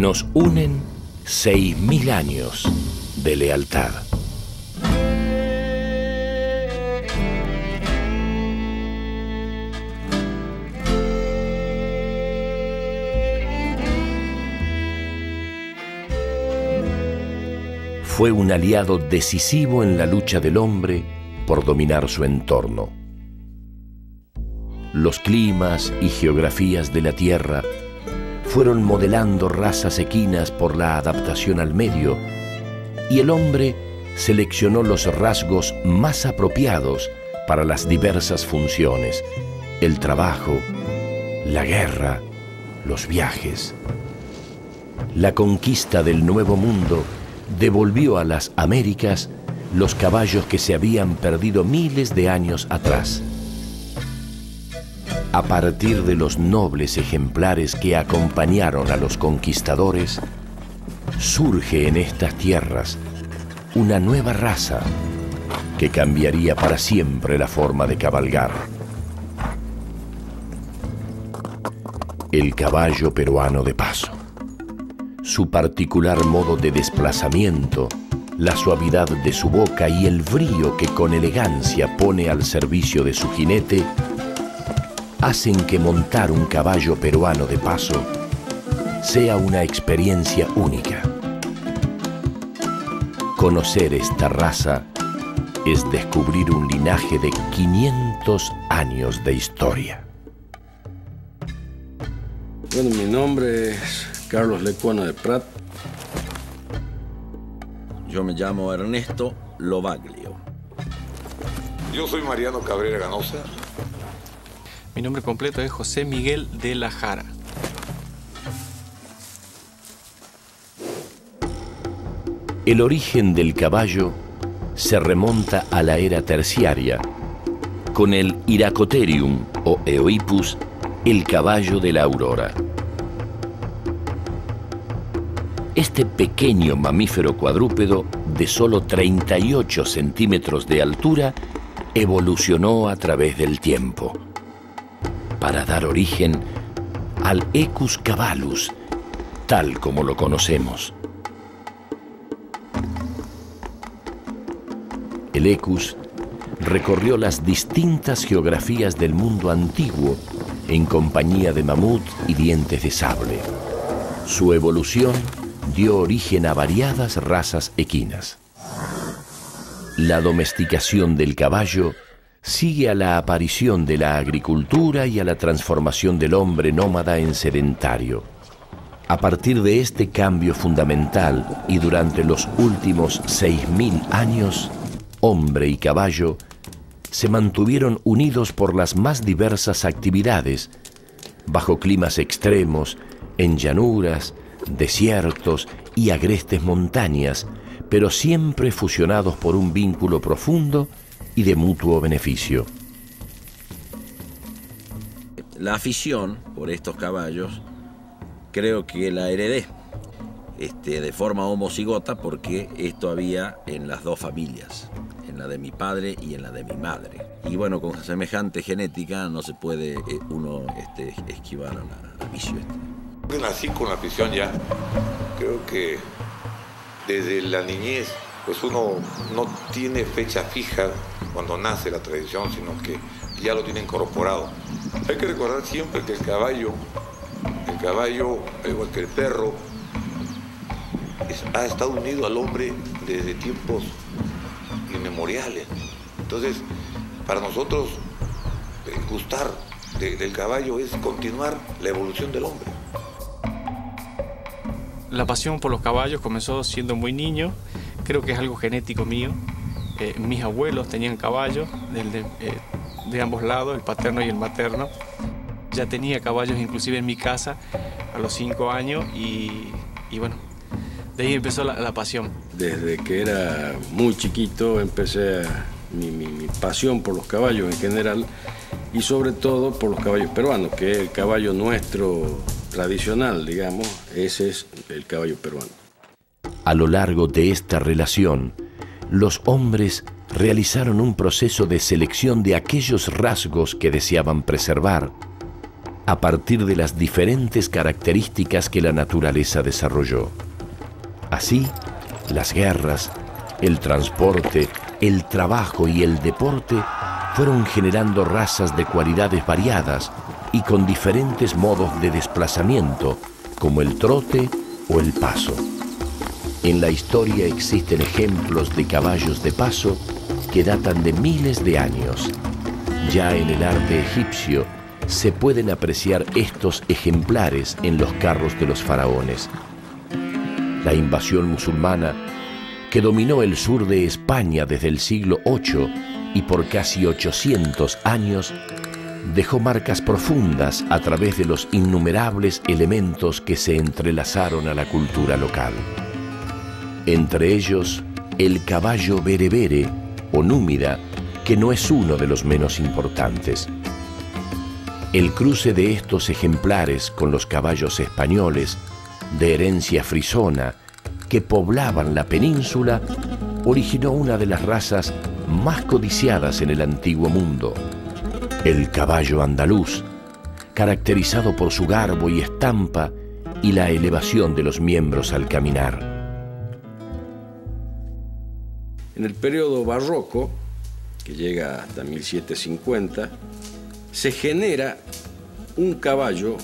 Nos unen 6.000 años de lealtad. Fue un aliado decisivo en la lucha del hombre por dominar su entorno. Los climas y geografías de la Tierra fueron modelando razas equinas por la adaptación al medio, y el hombre seleccionó los rasgos más apropiados para las diversas funciones: el trabajo, la guerra, los viajes. La conquista del Nuevo Mundo devolvió a las Américas los caballos que se habían perdido miles de años atrás. A partir de los nobles ejemplares que acompañaron a los conquistadores, surge en estas tierras una nueva raza que cambiaría para siempre la forma de cabalgar. El caballo peruano de paso. Su particular modo de desplazamiento, la suavidad de su boca y el brío que con elegancia pone al servicio de su jinete hacen que montar un caballo peruano de paso sea una experiencia única. Conocer esta raza es descubrir un linaje de 500 años de historia. Bueno, mi nombre es Carlos Lecuona de Prat. Yo me llamo Ernesto Lobaglio. Yo soy Mariano Cabrera Ganosa. Mi nombre completo es José Miguel de la Jara. El origen del caballo se remonta a la era terciaria, con el Iracotherium o Eohippus, el caballo de la aurora. Este pequeño mamífero cuadrúpedo de solo 38 centímetros de altura evolucionó a través del tiempo para dar origen al Equus caballus, tal como lo conocemos. El Equus recorrió las distintas geografías del mundo antiguo en compañía de mamut y dientes de sable. Su evolución dio origen a variadas razas equinas. La domesticación del caballo sigue a la aparición de la agricultura y a la transformación del hombre nómada en sedentario. A partir de este cambio fundamental y durante los últimos 6.000 años, hombre y caballo se mantuvieron unidos por las más diversas actividades, bajo climas extremos, en llanuras, desiertos y agrestes montañas, pero siempre fusionados por un vínculo profundo y de mutuo beneficio. La afición por estos caballos creo que la heredé de forma homocigota, porque esto había en las dos familias, en la de mi padre y en la de mi madre. Y bueno, con semejante genética no se puede uno esquivar al vicio. Yo nací con la afición ya. Creo que desde la niñez, pues uno no tiene fecha fija cuando nace la tradición, sino que ya lo tiene incorporado. Hay que recordar siempre que el caballo, igual que el perro, ha estado unido al hombre desde tiempos inmemoriales. Entonces, para nosotros, gustar del caballo es continuar la evolución del hombre. La pasión por los caballos comenzó siendo muy niño. Creo que es algo genético mío. Mis abuelos tenían caballos de ambos lados, el paterno y el materno. Ya tenía caballos inclusive en mi casa a los 5 años y bueno, de ahí empezó la pasión. Desde que era muy chiquito empecé mi pasión por los caballos en general y sobre todo por los caballos peruanos, que es el caballo nuestro tradicional, digamos. Ese es el caballo peruano. A lo largo de esta relación, los hombres realizaron un proceso de selección de aquellos rasgos que deseaban preservar a partir de las diferentes características que la naturaleza desarrolló. Así, las guerras, el transporte, el trabajo y el deporte fueron generando razas de cualidades variadas y con diferentes modos de desplazamiento, como el trote o el paso. En la historia existen ejemplos de caballos de paso que datan de miles de años. Ya en el arte egipcio se pueden apreciar estos ejemplares en los carros de los faraones. La invasión musulmana, que dominó el sur de España desde el siglo VIII y por casi 800 años, dejó marcas profundas a través de los innumerables elementos que se entrelazaron a la cultura local. Entre ellos, el caballo berebere o númida, que no es uno de los menos importantes. El cruce de estos ejemplares con los caballos españoles, de herencia frisona, que poblaban la península, originó una de las razas más codiciadas en el antiguo mundo, el caballo andaluz, caracterizado por su garbo y estampa y la elevación de los miembros al caminar. En el periodo barroco, que llega hasta 1750, se genera un caballo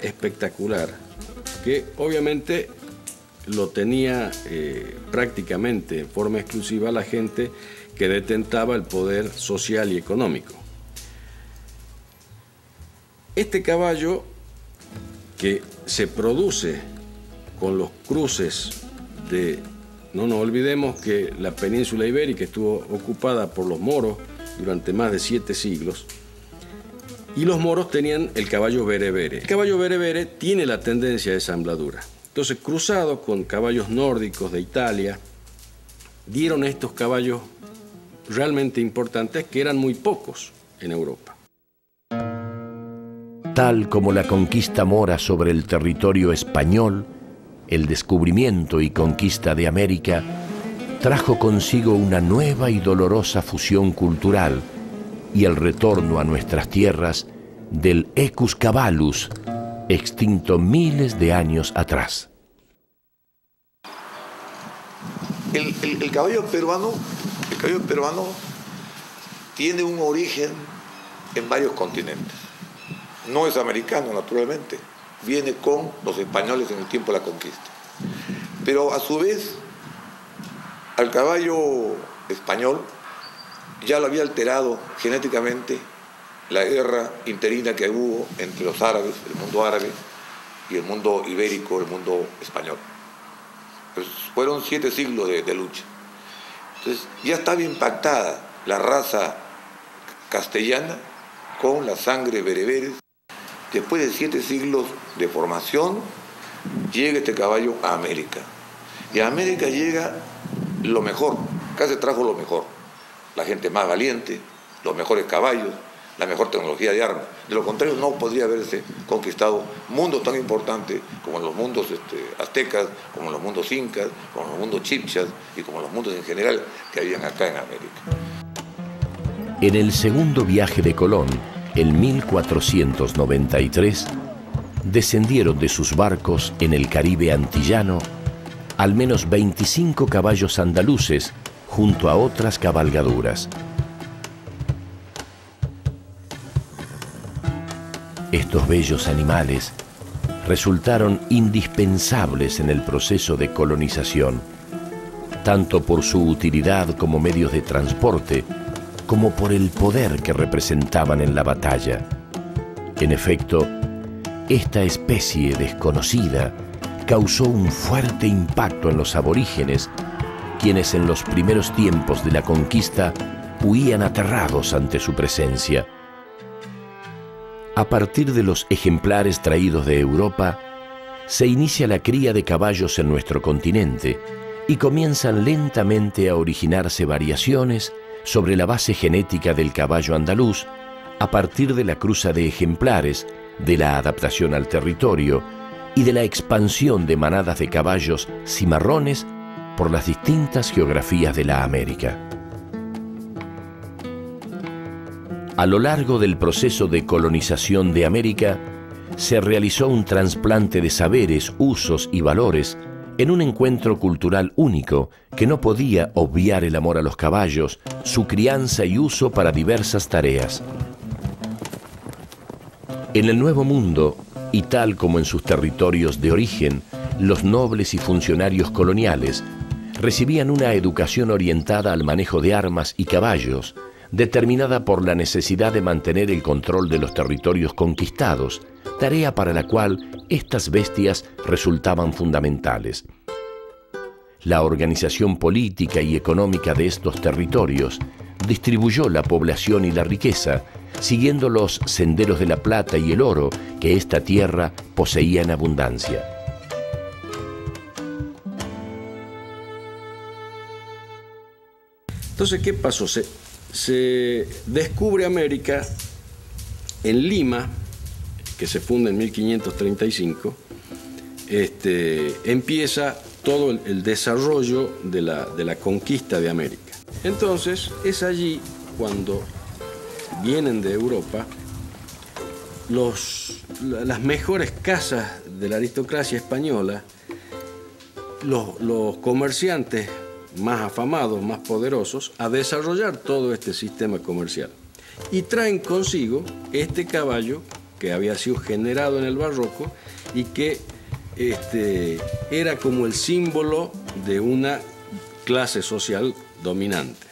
espectacular que obviamente lo tenía prácticamente en forma exclusiva la gente que detentaba el poder social y económico. Este caballo, que se produce con los cruces de... No nos olvidemos que la península ibérica estuvo ocupada por los moros durante más de 7 siglos y los moros tenían el caballo berebere. El caballo berebere tiene la tendencia de ensambladura. Entonces, cruzado con caballos nórdicos de Italia, dieron estos caballos realmente importantes que eran muy pocos en Europa. Tal como la conquista mora sobre el territorio español, el descubrimiento y conquista de América trajo consigo una nueva y dolorosa fusión cultural y el retorno a nuestras tierras del Equus caballus, extinto miles de años atrás. El caballo peruano tiene un origen en varios continentes. No es americano, naturalmente. Viene con los españoles en el tiempo de la conquista. Pero a su vez, al caballo español ya lo había alterado genéticamente la guerra interina que hubo entre los árabes, el mundo árabe, y el mundo ibérico, el mundo español. Pues fueron 7 siglos de lucha. Entonces ya estaba impactada la raza castellana con la sangre bereberes. Después de 7 siglos de formación, llega este caballo a América. Y a América llega lo mejor, acá se trajo lo mejor. La gente más valiente, los mejores caballos, la mejor tecnología de armas. De lo contrario, no podría haberse conquistado mundos tan importantes como los mundos aztecas, como los mundos incas, como los mundos chibchas y como los mundos en general que habían acá en América. En el segundo viaje de Colón, en 1493, descendieron de sus barcos en el Caribe antillano al menos 25 caballos andaluces junto a otras cabalgaduras. Estos bellos animales resultaron indispensables en el proceso de colonización, tanto por su utilidad como medios de transporte, como por el poder que representaban en la batalla. En efecto, esta especie desconocida causó un fuerte impacto en los aborígenes, quienes en los primeros tiempos de la conquista huían aterrados ante su presencia. A partir de los ejemplares traídos de Europa, se inicia la cría de caballos en nuestro continente y comienzan lentamente a originarse variaciones sobre la base genética del caballo andaluz a partir de la cruza de ejemplares, de la adaptación al territorio y de la expansión de manadas de caballos cimarrones por las distintas geografías de la América. A lo largo del proceso de colonización de América, se realizó un trasplante de saberes, usos y valores en un encuentro cultural único que no podía obviar el amor a los caballos, su crianza y uso para diversas tareas. En el Nuevo Mundo, y tal como en sus territorios de origen, los nobles y funcionarios coloniales recibían una educación orientada al manejo de armas y caballos, determinada por la necesidad de mantener el control de los territorios conquistados, tarea para la cual estas bestias resultaban fundamentales. La organización política y económica de estos territorios distribuyó la población y la riqueza, siguiendo los senderos de la plata y el oro que esta tierra poseía en abundancia. Entonces, ¿qué pasó? Se descubre América en Lima, que se funda en 1535, empieza todo el desarrollo de la conquista de América. Entonces, es allí cuando vienen de Europa las mejores casas de la aristocracia española, los comerciantes más afamados, más poderosos, a desarrollar todo este sistema comercial. Y traen consigo este caballo que había sido generado en el barroco y que era como el símbolo de una clase social dominante.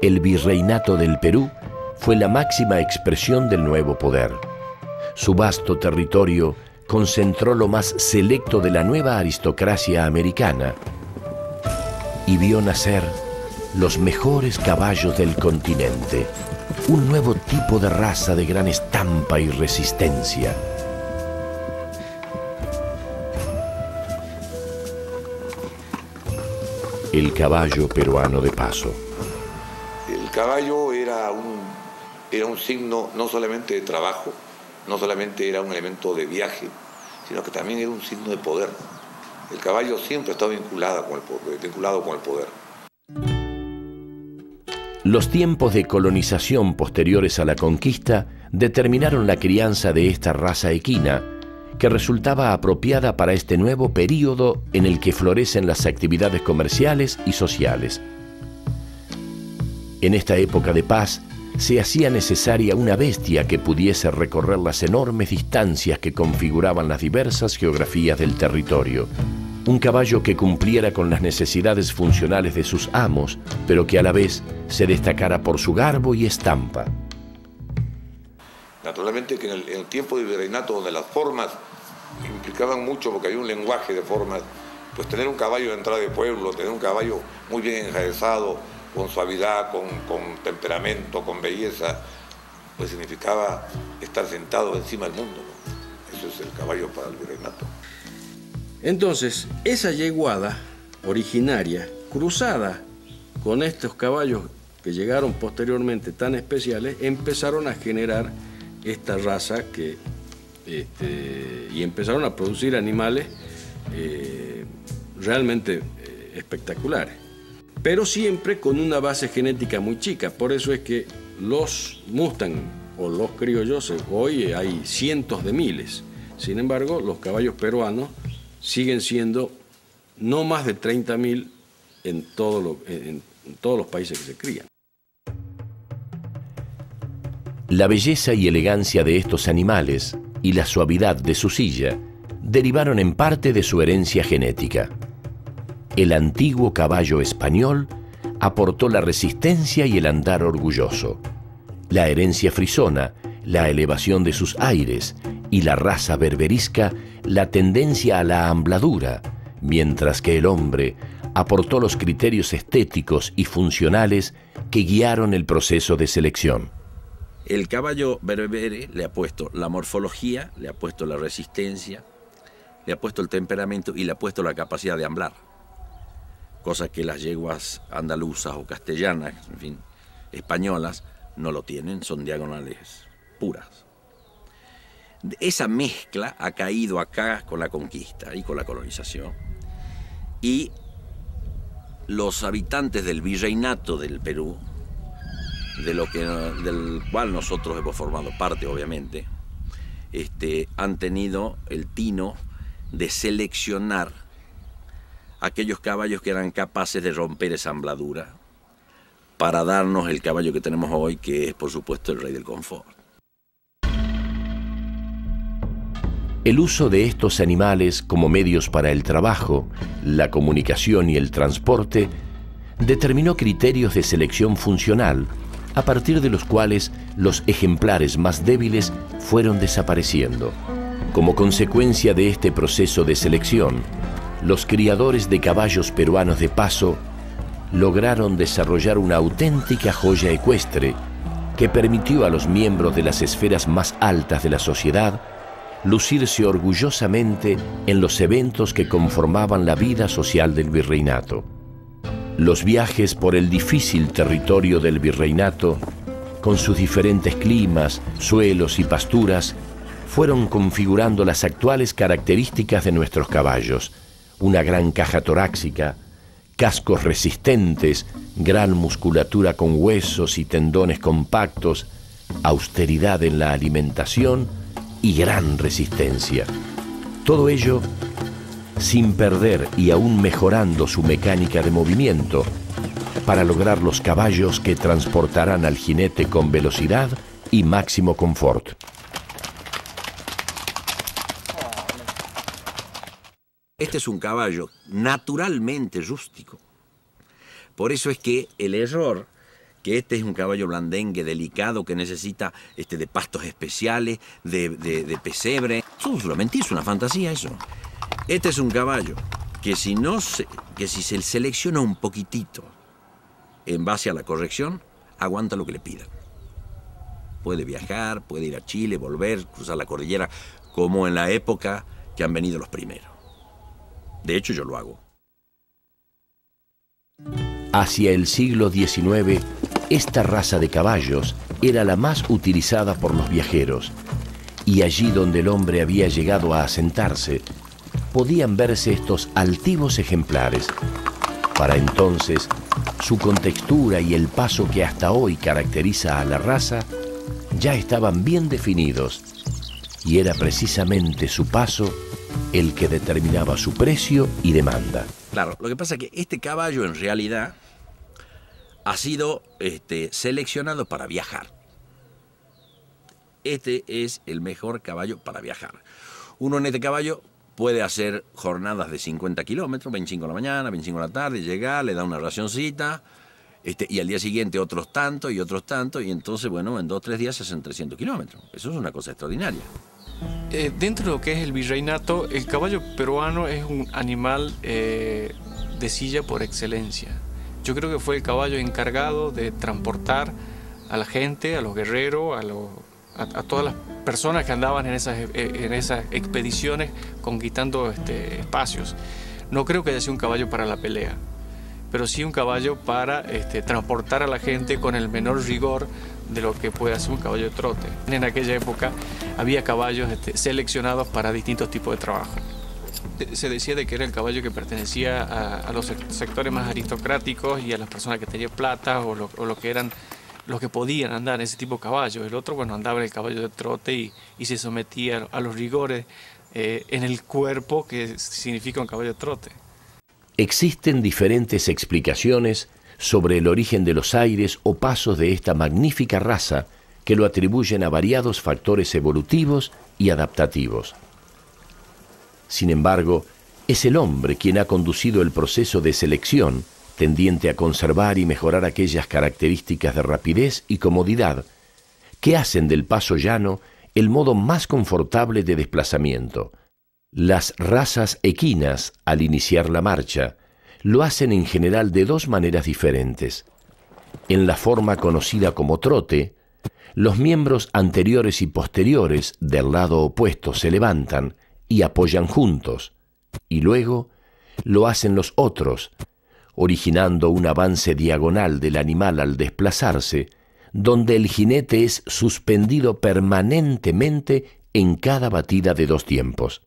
El virreinato del Perú fue la máxima expresión del nuevo poder. Su vasto territorio concentró lo más selecto de la nueva aristocracia americana y vio nacer los mejores caballos del continente, un nuevo tipo de raza de gran estampa y resistencia. El caballo peruano de paso. El caballo era un signo no solamente de trabajo, no solamente era un elemento de viaje, sino que también era un signo de poder. El caballo siempre está vinculado con el poder. Los tiempos de colonización posteriores a la conquista determinaron la crianza de esta raza equina, que resultaba apropiada para este nuevo período en el que florecen las actividades comerciales y sociales. En esta época de paz, se hacía necesaria una bestia que pudiese recorrer las enormes distancias que configuraban las diversas geografías del territorio. Un caballo que cumpliera con las necesidades funcionales de sus amos, pero que a la vez se destacara por su garbo y estampa. Naturalmente que en el tiempo del virreinato, donde las formas implicaban mucho, porque había un lenguaje de formas, pues tener un caballo de entrada de pueblo, tener un caballo muy bien enjaezado, con suavidad, con temperamento, con belleza, pues significaba estar sentado encima del mundo, ¿no? Eso es el caballo para el virreinato. Entonces, esa yeguada originaria, cruzada con estos caballos que llegaron posteriormente tan especiales, empezaron a generar esta raza y empezaron a producir animales realmente espectaculares, pero siempre con una base genética muy chica. Por eso es que los Mustang o los criollos hoy hay cientos de miles. Sin embargo, los caballos peruanos siguen siendo no más de 30.000 en todos los países que se crían. La belleza y elegancia de estos animales y la suavidad de su silla derivaron en parte de su herencia genética. El antiguo caballo español aportó la resistencia y el andar orgulloso. La herencia frisona, la elevación de sus aires, y la raza berberisca, la tendencia a la ambladura, mientras que el hombre aportó los criterios estéticos y funcionales que guiaron el proceso de selección. El caballo berbere le ha puesto la morfología, le ha puesto la resistencia, le ha puesto el temperamento y le ha puesto la capacidad de amblar. Cosa que las yeguas andaluzas o castellanas, en fin, españolas, no lo tienen, son diagonales puras. Esa mezcla ha caído acá con la conquista y con la colonización. Y los habitantes del virreinato del Perú del cual nosotros hemos formado parte, obviamente, han tenido el tino de seleccionar aquellos caballos que eran capaces de romper esa embladura para darnos el caballo que tenemos hoy, que es, por supuesto, el rey del confort. El uso de estos animales como medios para el trabajo, la comunicación y el transporte determinó criterios de selección funcional, a partir de los cuales los ejemplares más débiles fueron desapareciendo. Como consecuencia de este proceso de selección, los criadores de caballos peruanos de paso lograron desarrollar una auténtica joya ecuestre que permitió a los miembros de las esferas más altas de la sociedad lucirse orgullosamente en los eventos que conformaban la vida social del virreinato. Los viajes por el difícil territorio del virreinato, con sus diferentes climas, suelos y pasturas, fueron configurando las actuales características de nuestros caballos: una gran caja torácica, cascos resistentes, gran musculatura con huesos y tendones compactos, austeridad en la alimentación y gran resistencia. Todo ello sin perder y aún mejorando su mecánica de movimiento, para lograr los caballos que transportarán al jinete con velocidad y máximo confort. Este es un caballo naturalmente rústico. Por eso es que el error, que este es un caballo blandengue delicado que necesita de pastos especiales, de pesebre. Es una mentira, es una fantasía eso. Este es un caballo que si se selecciona un poquitito en base a la corrección, aguanta lo que le pidan. Puede viajar, puede ir a Chile, volver, cruzar la cordillera, como en la época que han venido los primeros. De hecho, yo lo hago. Hacia el siglo XIX, esta raza de caballos era la más utilizada por los viajeros, y allí donde el hombre había llegado a asentarse, podían verse estos altivos ejemplares. Para entonces, su contextura y el paso que hasta hoy caracteriza a la raza ya estaban bien definidos, y era precisamente su paso el que determinaba su precio y demanda. Claro, lo que pasa es que este caballo en realidad ha sido seleccionado para viajar. Este es el mejor caballo para viajar. Uno en este caballo puede hacer jornadas de 50 kilómetros, 25 de la mañana, 25 de la tarde, llega, le da una racioncita, y al día siguiente otros tantos, y entonces, bueno, en 2 o 3 días se hacen 300 kilómetros. Eso es una cosa extraordinaria. Dentro de lo que es el virreinato, el caballo peruano es un animal de silla por excelencia. Yo creo que fue el caballo encargado de transportar a la gente, a los guerreros, a todas las personas que andaban en esas expediciones conquistando espacios. No creo que haya sido un caballo para la pelea, pero sí un caballo para transportar a la gente con el menor rigor de lo que puede hacer un caballo de trote. En aquella época había caballos seleccionados para distintos tipos de trabajo. Se decía de que era el caballo que pertenecía a los sectores más aristocráticos y a las personas que tenían plata o lo que eran los que podían andar en ese tipo de caballos. El otro, bueno, andaba en el caballo de trote y se sometía a los rigores en el cuerpo que significa un caballo de trote. Existen diferentes explicaciones sobre el origen de los aires o pasos de esta magnífica raza que lo atribuyen a variados factores evolutivos y adaptativos. Sin embargo, es el hombre quien ha conducido el proceso de selección tendiente a conservar y mejorar aquellas características de rapidez y comodidad que hacen del paso llano el modo más confortable de desplazamiento. Las razas equinas, al iniciar la marcha, lo hacen en general de 2 maneras diferentes. En la forma conocida como trote, los miembros anteriores y posteriores del lado opuesto se levantan y apoyan juntos, y luego lo hacen los otros, originando un avance diagonal del animal al desplazarse, donde el jinete es suspendido permanentemente en cada batida de 2 tiempos.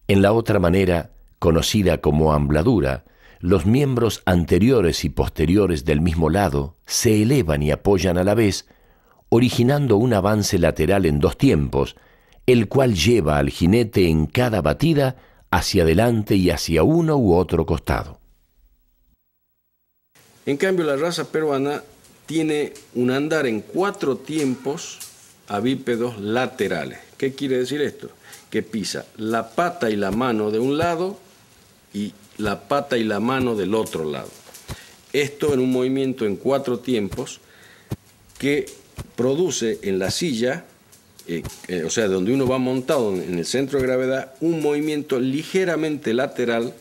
En la otra manera, conocida como ambladura, los miembros anteriores y posteriores del mismo lado se elevan y apoyan a la vez, originando un avance lateral en 2 tiempos, el cual lleva al jinete en cada batida hacia adelante y hacia uno u otro costado. En cambio, la raza peruana tiene un andar en 4 tiempos a bípedos laterales. ¿Qué quiere decir esto? Que pisa la pata y la mano de un lado y la pata y la mano del otro lado. Esto en un movimiento en 4 tiempos que produce en la silla, o sea, donde uno va montado en el centro de gravedad, un movimiento ligeramente lateral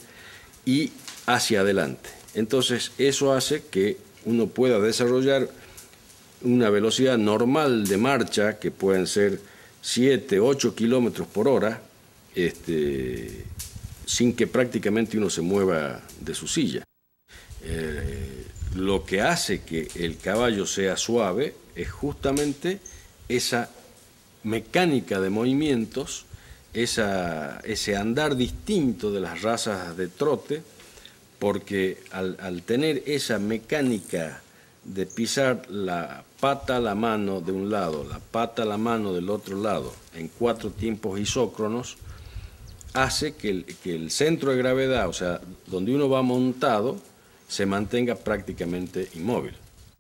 y hacia adelante. Entonces, eso hace que uno pueda desarrollar una velocidad normal de marcha, que pueden ser 7, 8 kilómetros por hora, sin que prácticamente uno se mueva de su silla. Lo que hace que el caballo sea suave es justamente esa mecánica de movimientos, ese andar distinto de las razas de trote, porque al tener esa mecánica de pisar la pata a la mano de un lado, la pata a la mano del otro lado, en 4 tiempos isócronos, hace que el centro de gravedad, o sea, donde uno va montado, se mantenga prácticamente inmóvil.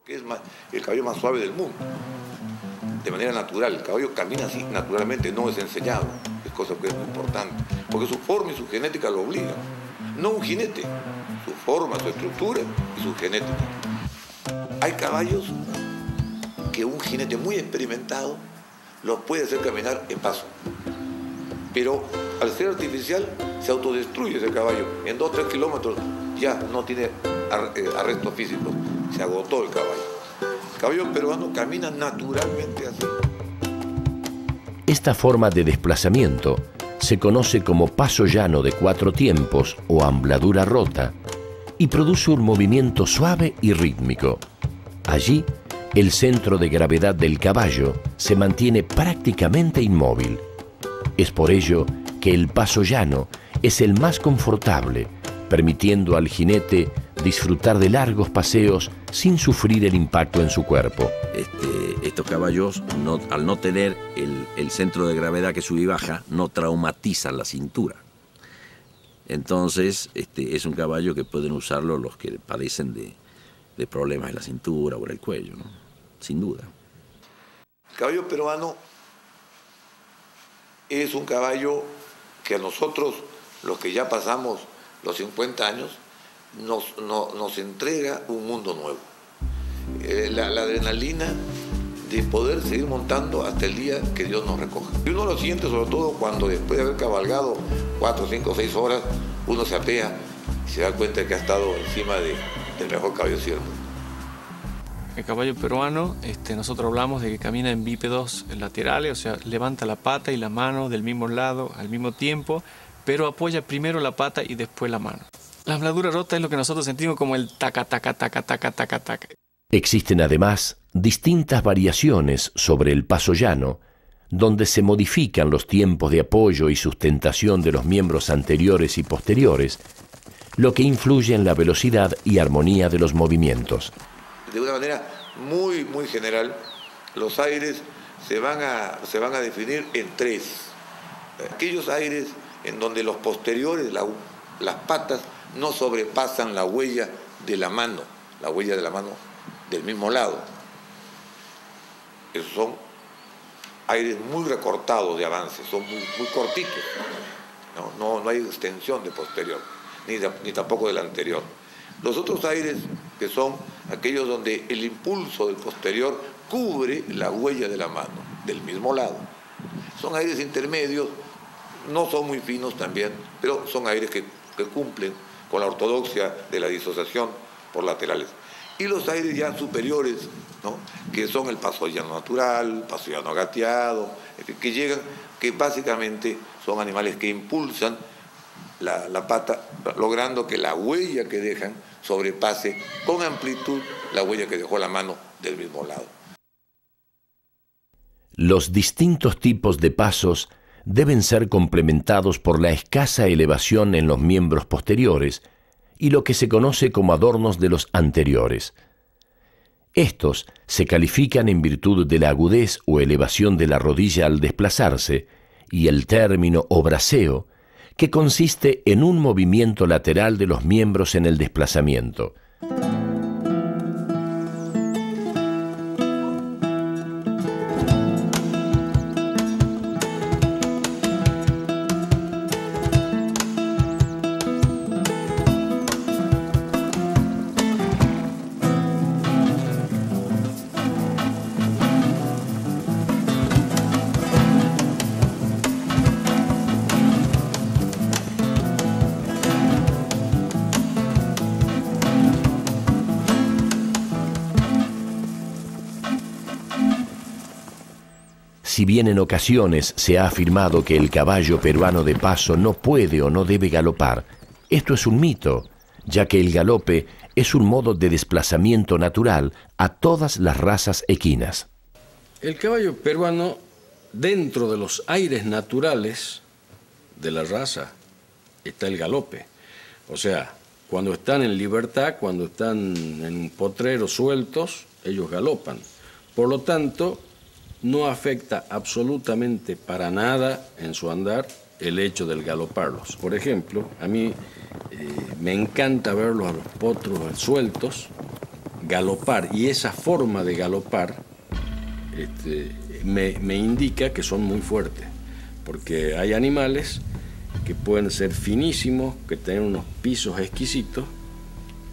Es el caballo más suave del mundo, de manera natural. El caballo camina así naturalmente, no es enseñado, es cosa que es muy importante, porque su forma y su genética lo obligan. No un jinete, su forma, su estructura y su genética. Hay caballos que un jinete muy experimentado los puede hacer caminar en paso, pero al ser artificial se autodestruye ese caballo. En 2 o 3 kilómetros ya no tiene arresto físico, se agotó el caballo. El caballo peruano camina naturalmente así. Esta forma de desplazamiento se conoce como paso llano de 4 tiempos o ambladura rota y produce un movimiento suave y rítmico. Allí, el centro de gravedad del caballo se mantiene prácticamente inmóvil. Es por ello que el paso llano es el más confortable, permitiendo al jinete disfrutar de largos paseos sin sufrir el impacto en su cuerpo. Estos caballos, al no tener el centro de gravedad que sube y baja, no traumatizan la cintura. Entonces, es un caballo que pueden usarlo los que padecen de problemas en la cintura o en el cuello, ¿no? Sin duda. El caballo peruano es un caballo que a nosotros, los que ya pasamos los 50 años, nos entrega un mundo nuevo. La adrenalina de poder seguir montando hasta el día que Dios nos recoja. Y uno lo siente sobre todo cuando después de haber cabalgado 4, 5, 6 horas, uno se apea y se da cuenta que ha estado encima del mejor caballo cierto. El caballo peruano, nosotros hablamos de que camina en bípedos laterales, o sea, levanta la pata y la mano del mismo lado al mismo tiempo, pero apoya primero la pata y después la mano. La ambladura rota es lo que nosotros sentimos como el taca, taca, taca, taca, taca, taca. Existen además distintas variaciones sobre el paso llano, donde se modifican los tiempos de apoyo y sustentación de los miembros anteriores y posteriores, lo que influye en la velocidad y armonía de los movimientos. De una manera muy, muy general, los aires se van a definir en 3. Aquellos aires en donde los posteriores, las patas, no sobrepasan la huella de la mano del mismo lado. Esos son aires muy recortados de avance, son muy cortitos. No hay extensión de posterior, ni tampoco del anterior. Los otros aires, que son aquellos donde el impulso del posterior cubre la huella de la mano, del mismo lado. Son aires intermedios, no son muy finos también, pero son aires que cumplen con la ortodoxia de la disociación por laterales. Y los aires ya superiores, ¿no?, que son el paso llano natural, paso llano gateado, que llegan, que básicamente son animales que impulsan la pata, logrando que la huella que dejan sobrepase con amplitud la huella que dejó la mano del mismo lado. Los distintos tipos de pasos deben ser complementados por la escasa elevación en los miembros posteriores y lo que se conoce como adornos de los anteriores. Estos se califican en virtud de la agudez o elevación de la rodilla al desplazarse, y el término o braceo, que consiste en un movimiento lateral de los miembros en el desplazamiento. Si bien en ocasiones se ha afirmado que el caballo peruano de paso no puede o no debe galopar, esto es un mito, ya que el galope es un modo de desplazamiento natural a todas las razas equinas. El caballo peruano, dentro de los aires naturales de la raza, está el galope. O sea, cuando están en libertad, cuando están en un potrero sueltos, ellos galopan. Por lo tanto, no afecta absolutamente para nada en su andar el hecho del galoparlos. Por ejemplo, a mí me encanta verlos a los potros sueltos galopar, y esa forma de galopar me indica que son muy fuertes, porque hay animales que pueden ser finísimos, que tienen unos pisos exquisitos,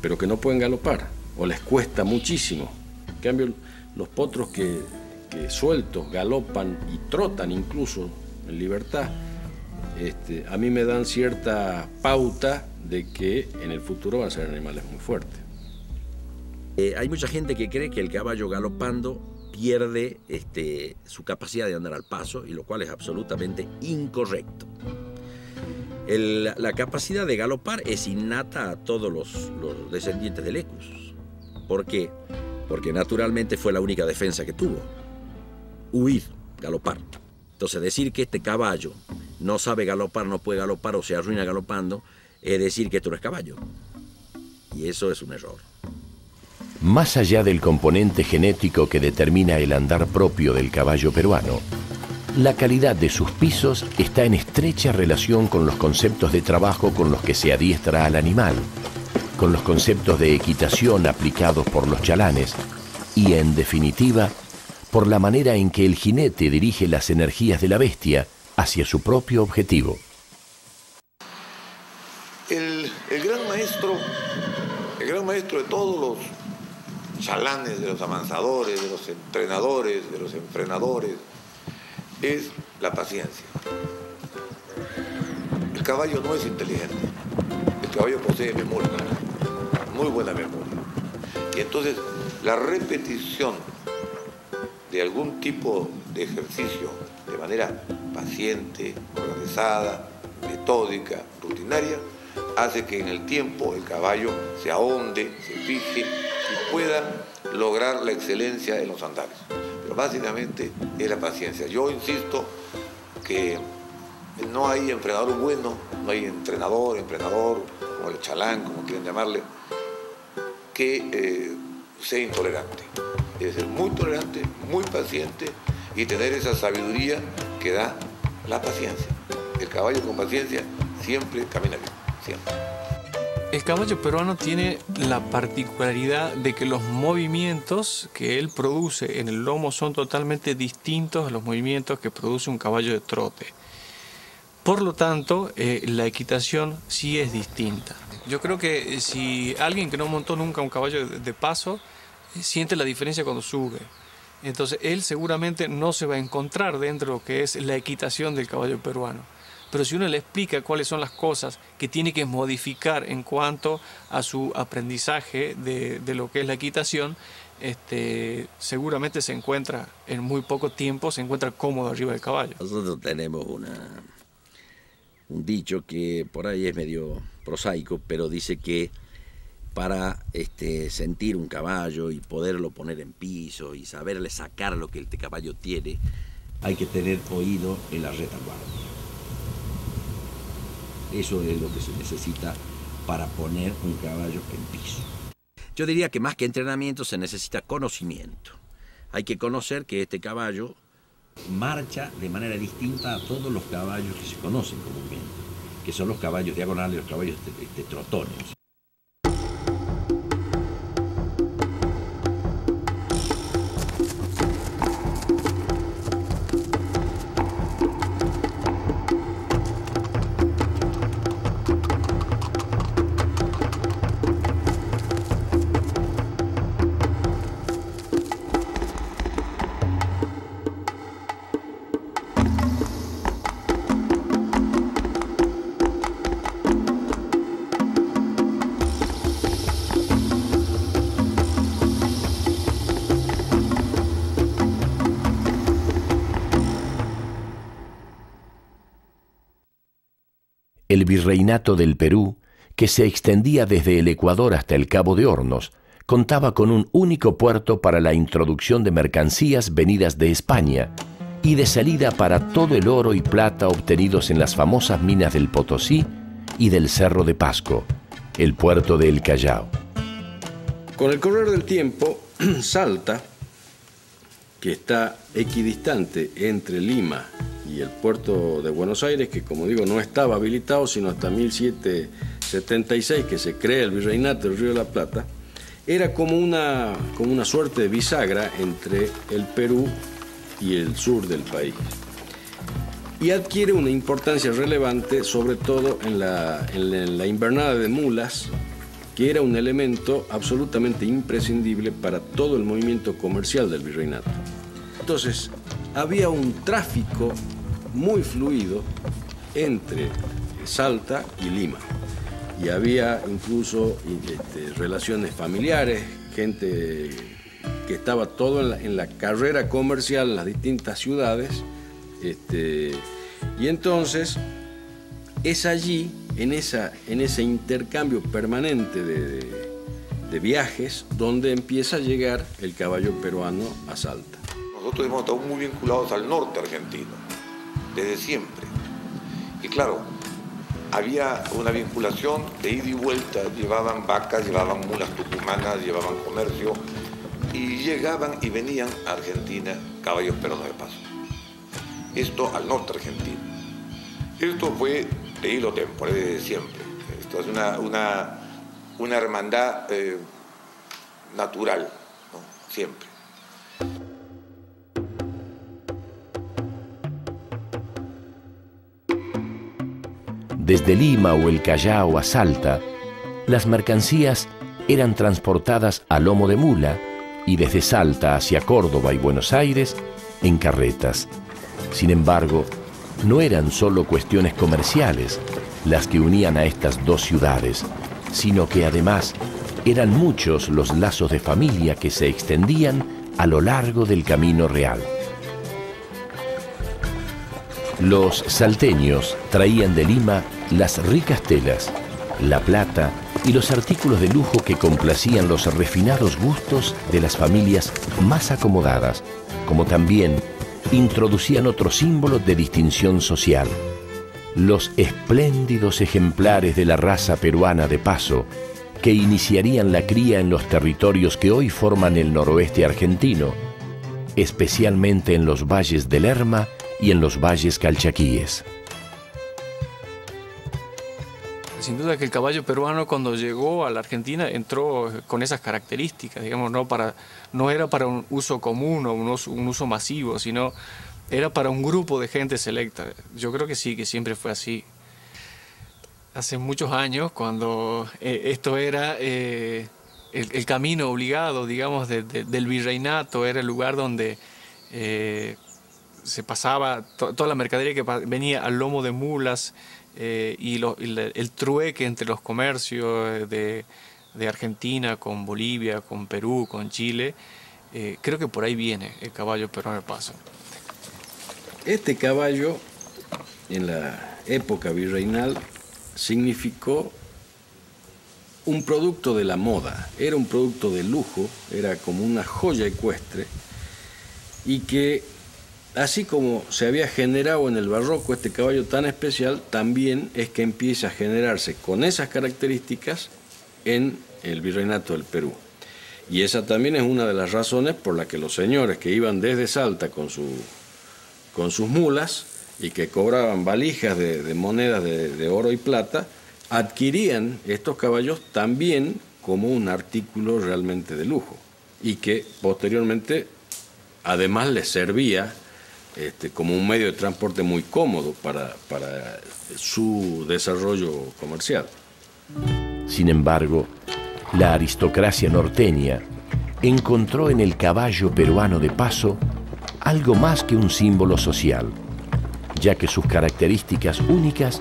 pero que no pueden galopar, o les cuesta muchísimo. En cambio, los potros que sueltos galopan y trotan incluso en libertad, a mí me dan cierta pauta de que en el futuro van a ser animales muy fuertes. Hay mucha gente que cree que el caballo galopando pierde su capacidad de andar al paso, y lo cual es absolutamente incorrecto. La capacidad de galopar es innata a todos los descendientes del Equus. ¿Por qué? Porque naturalmente fue la única defensa que tuvo: huir, galopar. Entonces, decir que este caballo no sabe galopar, no puede galopar o se arruina galopando, es decir que esto no es caballo. Y eso es un error. Más allá del componente genético que determina el andar propio del caballo peruano, la calidad de sus pisos está en estrecha relación con los conceptos de trabajo con los que se adiestra al animal, con los conceptos de equitación aplicados por los chalanes y, en definitiva, por la manera en que el jinete dirige las energías de la bestia hacia su propio objetivo. El gran maestro de todos los chalanes, de los amansadores, de los entrenadores, de los enfrenadores, es la paciencia. El caballo no es inteligente, el caballo posee memoria, muy buena memoria. Y entonces la repetición de algún tipo de ejercicio de manera paciente, organizada, metódica, rutinaria, hace que en el tiempo el caballo se ahonde, se fije y pueda lograr la excelencia en los andares. Pero básicamente es la paciencia. Yo insisto que no hay enfrenador bueno, no hay entrenador, como el chalán, como quieren llamarle, que sea intolerante. Debe ser muy tolerante, muy paciente y tener esa sabiduría que da la paciencia. El caballo con paciencia siempre camina bien, siempre. El caballo peruano tiene la particularidad de que los movimientos que él produce en el lomo son totalmente distintos a los movimientos que produce un caballo de trote. Por lo tanto, la equitación sí es distinta. Yo creo que si alguien que no montó nunca un caballo de paso siente la diferencia cuando sube, entonces él seguramente no se va a encontrar dentro de lo que es la equitación del caballo peruano. Pero si uno le explica cuáles son las cosas que tiene que modificar en cuanto a su aprendizaje de lo que es la equitación, seguramente se encuentra en muy poco tiempo, se encuentra cómodo arriba del caballo. Nosotros tenemos un dicho que por ahí es medio prosaico, pero dice que para sentir un caballo y poderlo poner en piso y saberle sacar lo que este caballo tiene, hay que tener oído en la retaguardia. Eso es lo que se necesita para poner un caballo en piso. Yo diría que más que entrenamiento se necesita conocimiento. Hay que conocer que este caballo marcha de manera distinta a todos los caballos que se conocen comúnmente, que son los caballos diagonales, los caballos trotones. El virreinato del Perú, que se extendía desde el Ecuador hasta el Cabo de Hornos, contaba con un único puerto para la introducción de mercancías venidas de España y de salida para todo el oro y plata obtenidos en las famosas minas del Potosí y del Cerro de Pasco, el puerto de El Callao. Con el correr del tiempo, Salta, que está equidistante entre Lima y el puerto de Buenos Aires, que como digo no estaba habilitado sino hasta 1776 que se crea el virreinato del Río de la Plata, era como una suerte de bisagra entre el Perú y el sur del país. Y adquiere una importancia relevante, sobre todo en la invernada de mulas, que era un elemento absolutamente imprescindible para todo el movimiento comercial del virreinato. Entonces, había un tráfico muy fluido entre Salta y Lima. Y había incluso relaciones familiares, gente que estaba todo en la carrera comercial en las distintas ciudades. Y entonces es allí, en ese intercambio permanente de viajes, donde empieza a llegar el caballo peruano a Salta. Nosotros hemos estado muy vinculados al norte argentino, desde siempre. Y claro, había una vinculación de ida y vuelta, llevaban vacas, llevaban mulas tucumanas, llevaban comercio, y llegaban y venían a Argentina caballos peruanos de paso. Esto al norte argentino. Esto fue de hilo temporal desde siempre. Esto es una hermandad natural, ¿no? Siempre. Desde Lima o el Callao a Salta, las mercancías eran transportadas a lomo de mula y desde Salta hacia Córdoba y Buenos Aires en carretas. Sin embargo, no eran solo cuestiones comerciales las que unían a estas dos ciudades, sino que además eran muchos los lazos de familia que se extendían a lo largo del camino real. Los salteños traían de Lima las ricas telas, la plata y los artículos de lujo que complacían los refinados gustos de las familias más acomodadas, como también introducían otros símbolos de distinción social. Los espléndidos ejemplares de la raza peruana de paso, que iniciarían la cría en los territorios que hoy forman el noroeste argentino, especialmente en los valles del Lerma y en los valles calchaquíes. Sin duda que el caballo peruano cuando llegó a la Argentina entró con esas características, digamos, no era para un uso común o un uso masivo, sino era para un grupo de gente selecta. Yo creo que sí, que siempre fue así. Hace muchos años, cuando esto era el camino obligado, digamos, del virreinato, era el lugar donde se pasaba toda la mercadería que venía al lomo de mulas, y el trueque entre los comercios de Argentina con Bolivia, con Perú, con Chile, creo que por ahí viene el caballo peruano de paso. Este caballo, en la época virreinal, significó un producto de la moda, era un producto de lujo, era como una joya ecuestre, y que así como se había generado en el barroco este caballo tan especial, también es que empieza a generarse con esas características en el Virreinato del Perú. Y esa también es una de las razones por las que los señores que iban desde Salta con sus mulas y que cobraban valijas de monedas de oro y plata, adquirían estos caballos también como un artículo realmente de lujo y que posteriormente además les servía como un medio de transporte muy cómodo para su desarrollo comercial. Sin embargo, la aristocracia norteña encontró en el caballo peruano de paso algo más que un símbolo social, ya que sus características únicas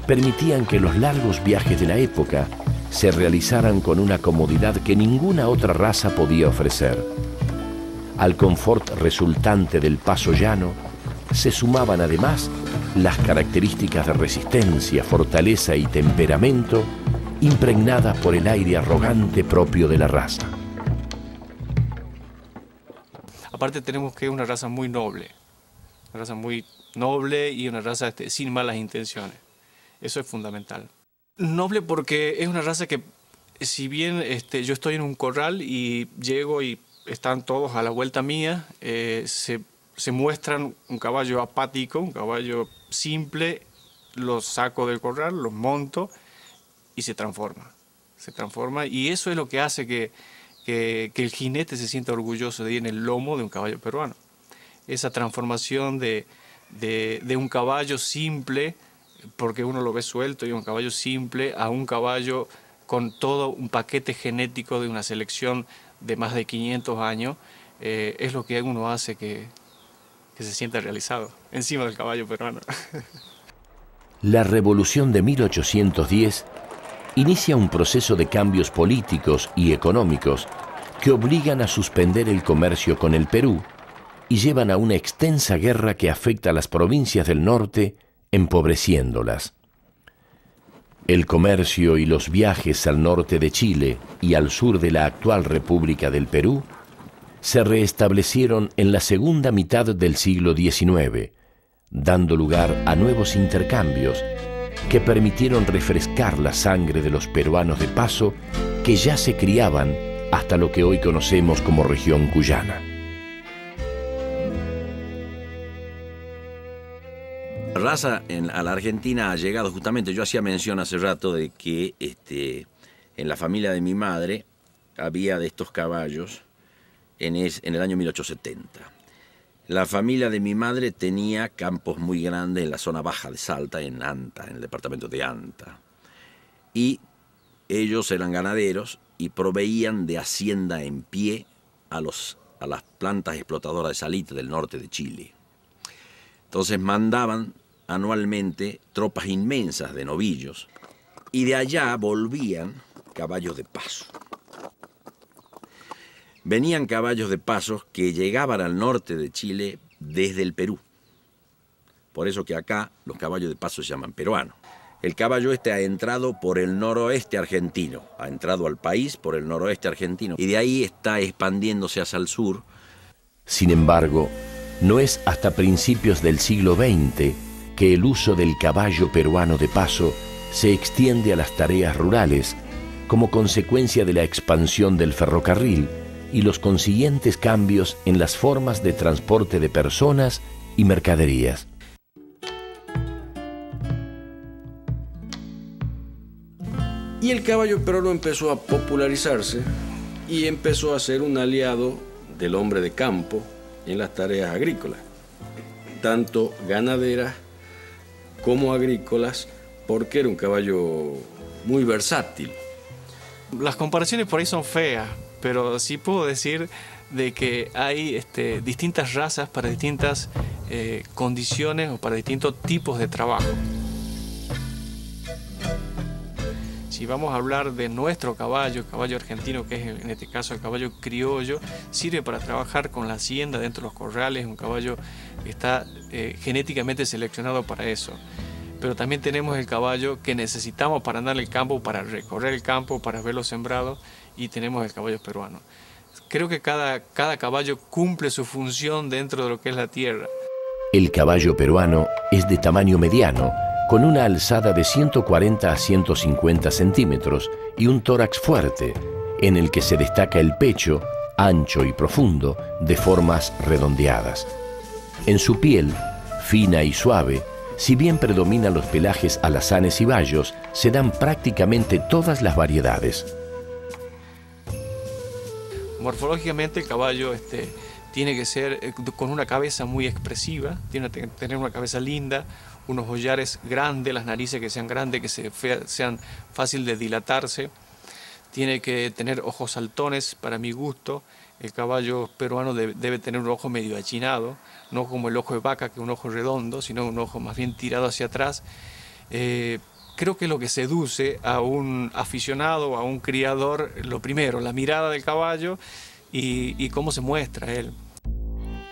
permitían que los largos viajes de la época se realizaran con una comodidad que ninguna otra raza podía ofrecer. Al confort resultante del paso llano se sumaban además las características de resistencia, fortaleza y temperamento impregnadas por el aire arrogante propio de la raza. Aparte tenemos que es una raza muy noble y una raza sin malas intenciones. Eso es fundamental. Noble porque es una raza que, si bien yo estoy en un corral y llego y están todos a la vuelta mía, se muestran un caballo apático, un caballo simple, los saco del corral, los monto y se transforma. Se transforma y eso es lo que hace que el jinete se sienta orgulloso de ir en el lomo de un caballo peruano. Esa transformación de un caballo simple, porque uno lo ve suelto y un caballo simple, a un caballo con todo un paquete genético de una selección de más de 500 años, es lo que uno hace que se sienta realizado encima del caballo peruano. La Revolución de 1810 inicia un proceso de cambios políticos y económicos que obligan a suspender el comercio con el Perú y llevan a una extensa guerra que afecta a las provincias del norte, empobreciéndolas. El comercio y los viajes al norte de Chile y al sur de la actual República del Perú se restablecieron en la segunda mitad del siglo XIX, dando lugar a nuevos intercambios que permitieron refrescar la sangre de los peruanos de paso que ya se criaban hasta lo que hoy conocemos como región cuyana. La raza a la Argentina ha llegado justamente, yo hacía mención hace rato de que en la familia de mi madre había de estos caballos en el año 1870. La familia de mi madre tenía campos muy grandes en la zona baja de Salta, en Anta, en el departamento de Anta. Y ellos eran ganaderos y proveían de hacienda en pie a las plantas explotadoras de salitre del norte de Chile. Entonces mandaban anualmente tropas inmensas de novillos y de allá volvían caballos de paso. Venían caballos de paso que llegaban al norte de Chile desde el Perú. Por eso que acá los caballos de paso se llaman peruanos. El caballo ha entrado por el noroeste argentino, ha entrado al país por el noroeste argentino y de ahí está expandiéndose hacia el sur. Sin embargo, no es hasta principios del siglo XX que el uso del caballo peruano de paso se extiende a las tareas rurales como consecuencia de la expansión del ferrocarril y los consiguientes cambios en las formas de transporte de personas y mercaderías. Y el caballo peruano empezó a popularizarse y empezó a ser un aliado del hombre de campo en las tareas agrícolas, tanto ganaderas como agrícolas, porque era un caballo muy versátil. Las comparaciones por ahí son feas, pero sí puedo decir de que hay distintas razas para distintas condiciones o para distintos tipos de trabajo. Si vamos a hablar de nuestro caballo, el caballo argentino, que es en este caso el caballo criollo, sirve para trabajar con la hacienda dentro de los corrales, un caballo que está genéticamente seleccionado para eso. Pero también tenemos el caballo que necesitamos para andar en el campo, para recorrer el campo, para ver los sembrados, y tenemos el caballo peruano. Creo que cada caballo cumple su función dentro de lo que es la tierra. El caballo peruano es de tamaño mediano, con una alzada de 140 a 150 centímetros y un tórax fuerte, en el que se destaca el pecho, ancho y profundo, de formas redondeadas. En su piel, fina y suave, si bien predominan los pelajes alazanes y bayos, se dan prácticamente todas las variedades. Morfológicamente el caballo tiene que ser con una cabeza muy expresiva, tiene que tener una cabeza linda, unos collares grandes, las narices que sean grandes, que sean fácil de dilatarse. Tiene que tener ojos saltones, para mi gusto. El caballo peruano debe tener un ojo medio achinado, no como el ojo de vaca, que es un ojo redondo, sino un ojo más bien tirado hacia atrás. Creo que lo que seduce a un aficionado, a un criador, lo primero, la mirada del caballo y cómo se muestra él.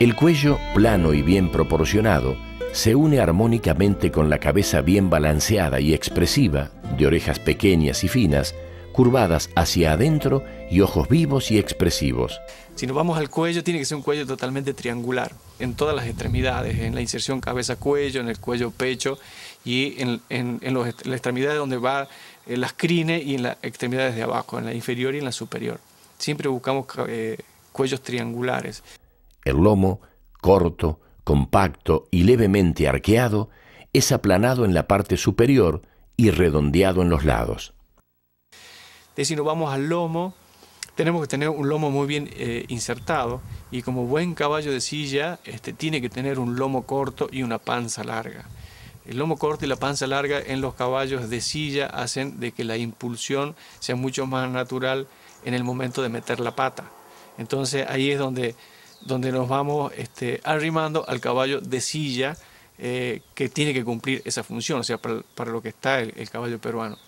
El cuello, plano y bien proporcionado, se une armónicamente con la cabeza bien balanceada y expresiva, de orejas pequeñas y finas, curvadas hacia adentro y ojos vivos y expresivos. Si nos vamos al cuello, tiene que ser un cuello totalmente triangular, en todas las extremidades, en la inserción cabeza-cuello, en el cuello-pecho y en las extremidades donde va las crines y en las extremidades de abajo, en la inferior y en la superior. Siempre buscamos cuellos triangulares. El lomo, corto, compacto y levemente arqueado, es aplanado en la parte superior y redondeado en los lados. Si nos vamos al lomo, tenemos que tener un lomo muy bien insertado y como buen caballo de silla tiene que tener un lomo corto y una panza larga. El lomo corto y la panza larga en los caballos de silla hacen de que la impulsión sea mucho más natural en el momento de meter la pata. Entonces ahí es donde nos vamos arrimando al caballo de silla que tiene que cumplir esa función, o sea, para lo que está el caballo peruano.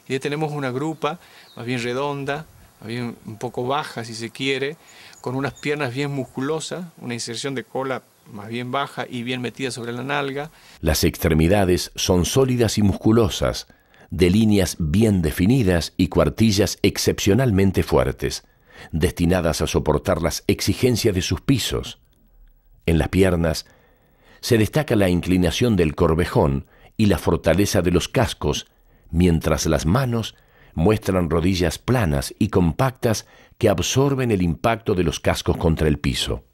Y tenemos una grupa más bien redonda, más bien un poco baja si se quiere, con unas piernas bien musculosas, una inserción de cola más bien baja y bien metida sobre la nalga. Las extremidades son sólidas y musculosas, de líneas bien definidas y cuartillas excepcionalmente fuertes, destinadas a soportar las exigencias de sus pisos. En las piernas se destaca la inclinación del corvejón y la fortaleza de los cascos, mientras las manos muestran rodillas planas y compactas que absorben el impacto de los cascos contra el piso.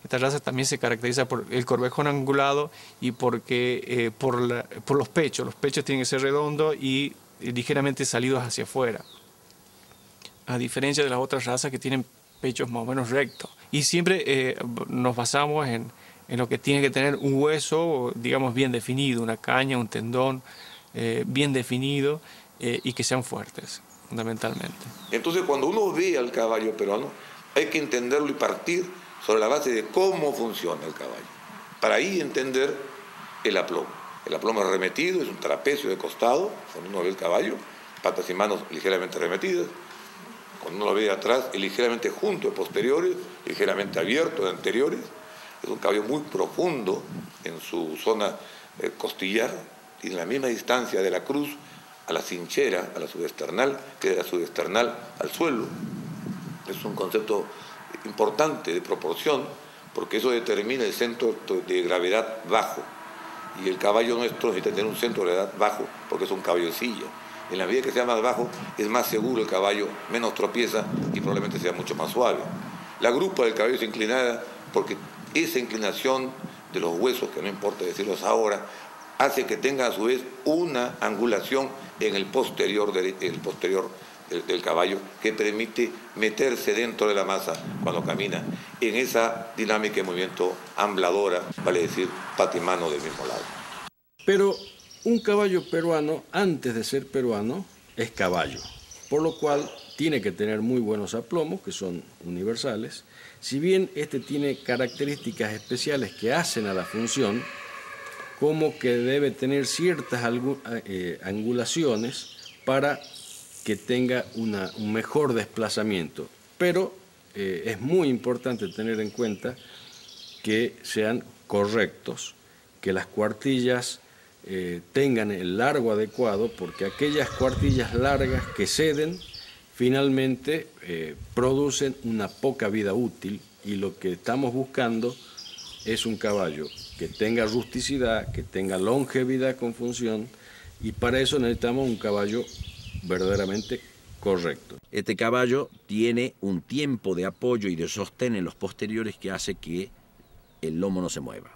Esta raza también se caracteriza por el corvejón angulado y por los pechos. Los pechos tienen que ser redondos y ligeramente salidos hacia afuera, a diferencia de las otras razas que tienen pechos más o menos rectos. Y siempre nos basamos en lo que tiene que tener un hueso, digamos, bien definido, una caña, un tendón bien definido y que sean fuertes, fundamentalmente. Entonces, cuando uno ve al caballo peruano, hay que entenderlo y partir sobre la base de cómo funciona el caballo. Para ahí entender el aplomo. El aplomo es remetido, es un trapecio de costado, cuando uno ve el caballo, patas y manos ligeramente remetidas. Cuando uno lo ve de atrás, es ligeramente junto de posteriores, ligeramente abierto de anteriores. Es un caballo muy profundo en su zona costillar y en la misma distancia de la cruz a la cinchera, a la subesternal, que de la subesternal al suelo. Es un concepto importante de proporción, porque eso determina el centro de gravedad bajo. Y el caballo nuestro necesita tener un centro de gravedad bajo, porque es un caballo de silla. En la medida que sea más bajo, es más seguro el caballo, menos tropieza y probablemente sea mucho más suave. La grupa del caballo es inclinada porque esa inclinación de los huesos, que no importa decirlos ahora, hace que tenga a su vez una angulación en el posterior del caballo que permite meterse dentro de la masa cuando camina en esa dinámica de movimiento ambladora, vale decir, pata y mano del mismo lado. Pero un caballo peruano, antes de ser peruano, es caballo, por lo cual tiene que tener muy buenos aplomos, que son universales. Si bien tiene características especiales que hacen a la función, como que debe tener ciertas angulaciones para que tenga un mejor desplazamiento. Pero es muy importante tener en cuenta que sean correctos, que las cuartillas tengan el largo adecuado, porque aquellas cuartillas largas que ceden finalmente producen una poca vida útil y lo que estamos buscando es un caballo que tenga rusticidad, que tenga longevidad con función, y para eso necesitamos un caballo verdaderamente correcto. Este caballo tiene un tiempo de apoyo y de sostén en los posteriores que hace que el lomo no se mueva.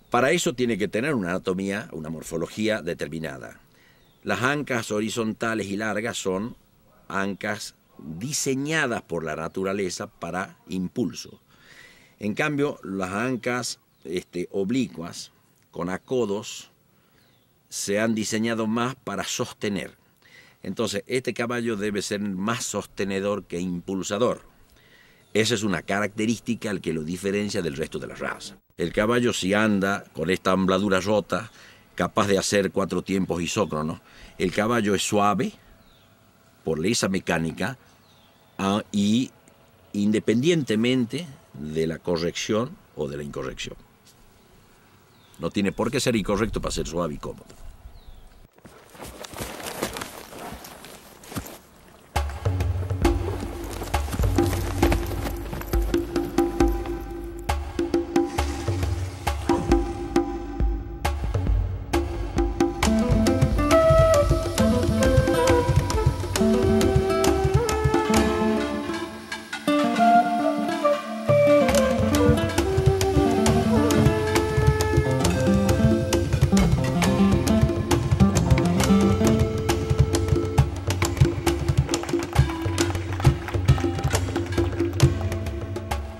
Para eso tiene que tener una anatomía, una morfología determinada. Las ancas horizontales y largas son ancas diseñadas por la naturaleza para impulso. En cambio, las ancas oblicuas, con acodos, se han diseñado más para sostener. Entonces, este caballo debe ser más sostenedor que impulsador. Esa es una característica que lo diferencia del resto de la raza. El caballo, si anda con esta ambladura rota, capaz de hacer 4 tiempos isócronos, el caballo es suave por esa mecánica y independientemente de la corrección o de la incorrección. No tiene por qué ser incorrecto para ser suave y cómodo.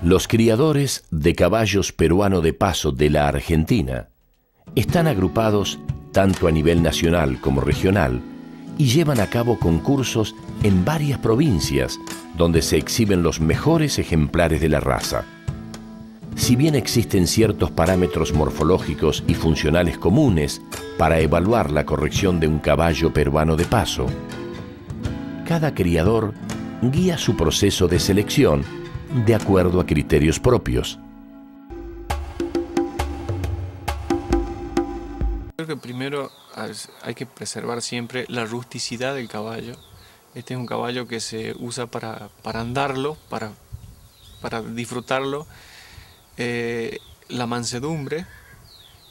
Los criadores de caballos peruano de paso de la Argentina están agrupados tanto a nivel nacional como regional y llevan a cabo concursos en varias provincias donde se exhiben los mejores ejemplares de la raza. Si bien existen ciertos parámetros morfológicos y funcionales comunes para evaluar la corrección de un caballo peruano de paso, cada criador guía su proceso de selección de acuerdo a criterios propios. Creo que primero hay que preservar siempre la rusticidad del caballo. Este es un caballo que se usa para andarlo, para disfrutarlo. La mansedumbre,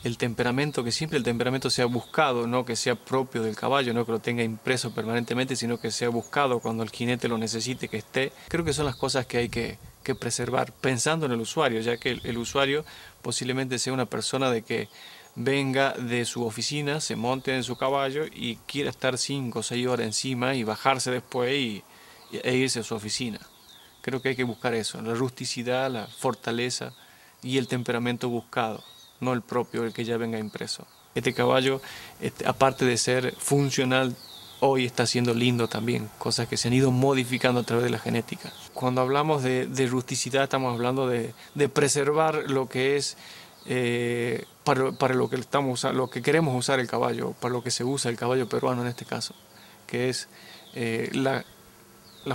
el temperamento, que siempre el temperamento sea buscado, no que sea propio del caballo, no que lo tenga impreso permanentemente, sino que sea buscado cuando el jinete lo necesite, que esté. Creo que son las cosas que hay que preservar, pensando en el usuario, ya que el usuario posiblemente sea una persona de que venga de su oficina, se monte en su caballo y quiera estar 5 o 6 horas encima y bajarse después e irse a su oficina. Creo que hay que buscar eso, la rusticidad, la fortaleza y el temperamento buscado, no el propio, el que ya venga impreso. Este caballo, aparte de ser funcional, hoy está siendo lindo también, cosas que se han ido modificando a través de la genética. Cuando hablamos de rusticidad, estamos hablando de preservar lo que es para lo que lo que queremos usar el caballo, para lo que se usa el caballo peruano en este caso, que es la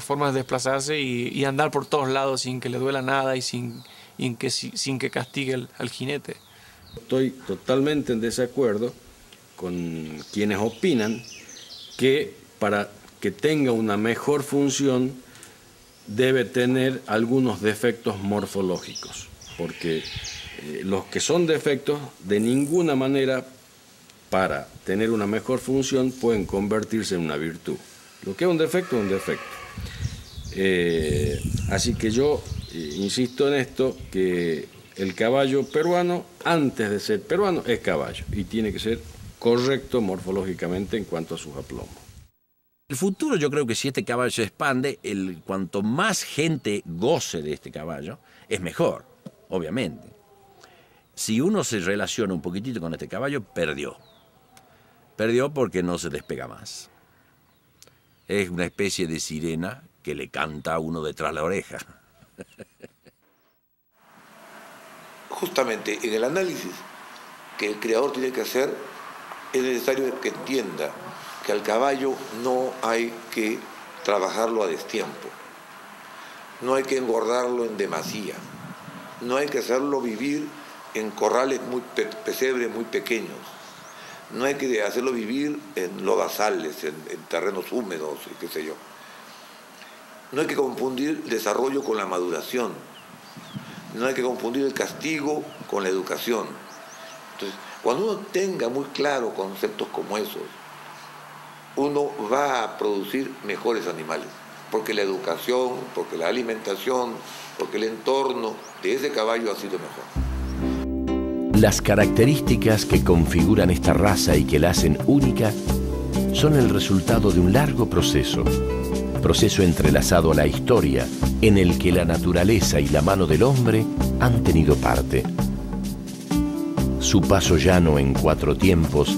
forma de desplazarse y andar por todos lados sin que le duela nada y sin que castigue al jinete. Estoy totalmente en desacuerdo con quienes opinan que para que tenga una mejor función debe tener algunos defectos morfológicos, porque los que son defectos de ninguna manera para tener una mejor función pueden convertirse en una virtud. Lo que es un defecto es un defecto. Así que yo insisto en esto, que el caballo peruano, antes de ser peruano, es caballo y tiene que ser correcto morfológicamente en cuanto a sus aplomos. El futuro, yo creo que si este caballo se expande, cuanto más gente goce de este caballo, es mejor, obviamente. Si uno se relaciona un poquitito con este caballo, perdió. Perdió porque no se despega más. Es una especie de sirena que le canta a uno detrás de la oreja. Justamente en el análisis que el criador tiene que hacer, es necesario que entienda que al caballo no hay que trabajarlo a destiempo, no hay que engordarlo en demasía, no hay que hacerlo vivir en corrales pesebres muy pequeños, no hay que hacerlo vivir en lodazales, en terrenos húmedos, qué sé yo. No hay que confundir el desarrollo con la maduración. No hay que confundir el castigo con la educación. Entonces, cuando uno tenga muy claro conceptos como esos, uno va a producir mejores animales, porque la educación, porque la alimentación, porque el entorno de ese caballo ha sido mejor. Las características que configuran esta raza y que la hacen única son el resultado de un largo proceso entrelazado a la historia, en el que la naturaleza y la mano del hombre han tenido parte. Su paso llano en 4 tiempos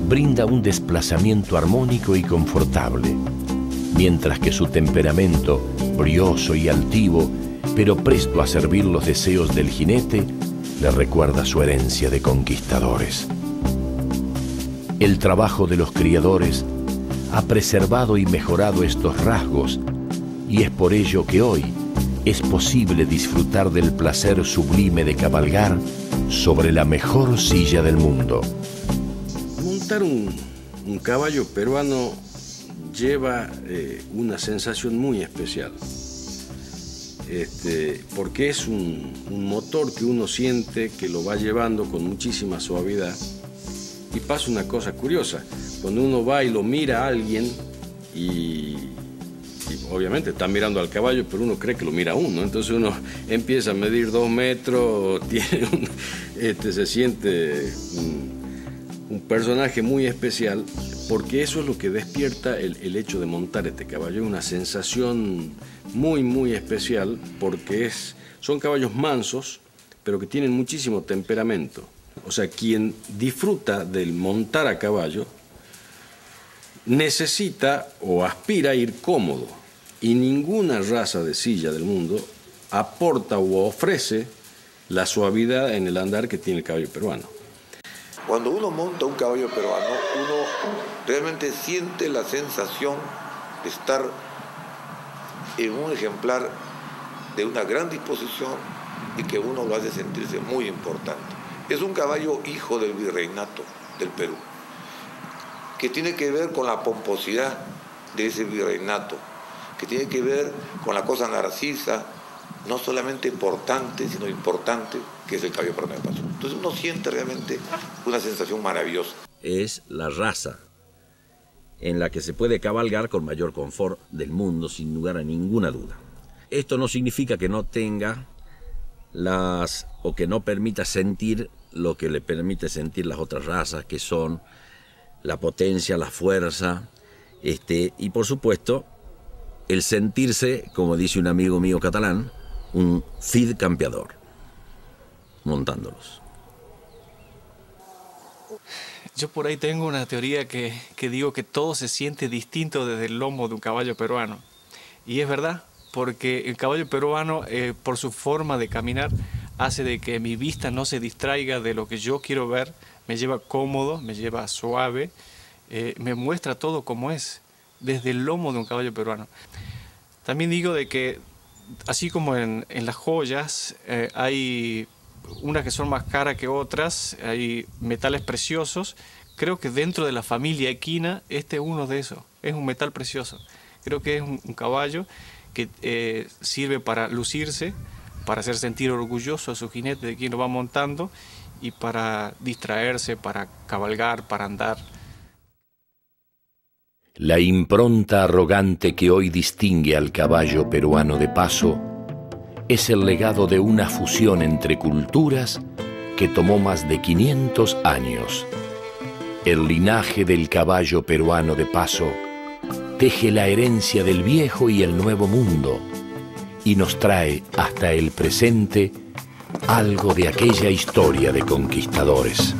brinda un desplazamiento armónico y confortable, mientras que su temperamento, brioso y altivo, pero presto a servir los deseos del jinete, le recuerda su herencia de conquistadores. El trabajo de los criadores ha preservado y mejorado estos rasgos, y es por ello que hoy es posible disfrutar del placer sublime de cabalgar sobre la mejor silla del mundo. Montar un caballo peruano lleva una sensación muy especial, porque es un motor que uno siente que lo va llevando con muchísima suavidad. Y pasa una cosa curiosa, cuando uno va y lo mira a alguien y obviamente está mirando al caballo, pero uno cree que lo mira a uno, entonces uno empieza a medir 2 metros, se siente un personaje muy especial, porque eso es lo que despierta el hecho de montar este caballo, es una sensación muy, muy especial, porque son caballos mansos, pero que tienen muchísimo temperamento. O sea, quien disfruta del montar a caballo necesita o aspira a ir cómodo, y ninguna raza de silla del mundo aporta o ofrece la suavidad en el andar que tiene el caballo peruano. Cuando uno monta un caballo peruano, uno realmente siente la sensación de estar en un ejemplar de una gran disposición y que uno lo hace sentirse muy importante. Es un caballo hijo del virreinato del Perú, que tiene que ver con la pomposidad de ese virreinato, que tiene que ver con la cosa narcisa, no solamente importante, sino importante, que es el caballo peruano de paso. Entonces uno siente realmente una sensación maravillosa. Es la raza en la que se puede cabalgar con mayor confort del mundo, sin lugar a ninguna duda. Esto no significa que no tenga o que no permita sentir lo que le permite sentir las otras razas, que son la potencia, la fuerza, y por supuesto el sentirse, como dice un amigo mío catalán, un fill campeador, montándolos. Yo por ahí tengo una teoría que digo que todo se siente distinto desde el lomo de un caballo peruano. Y es verdad, porque el caballo peruano, por su forma de caminar, hace de que mi vista no se distraiga de lo que yo quiero ver, me lleva cómodo, me lleva suave, me muestra todo como es, desde el lomo de un caballo peruano. También digo de que, así como en las joyas, hay unas que son más caras que otras, hay metales preciosos, creo que dentro de la familia equina, este es uno de esos, es un metal precioso. Creo que es un caballo que sirve para lucirse, para hacer sentir orgulloso a su jinete de quien lo va montando y para distraerse, para cabalgar, para andar. La impronta arrogante que hoy distingue al caballo peruano de paso es el legado de una fusión entre culturas que tomó más de 500 años. El linaje del caballo peruano de paso teje la herencia del viejo y el nuevo mundo y nos trae hasta el presente algo de aquella historia de conquistadores.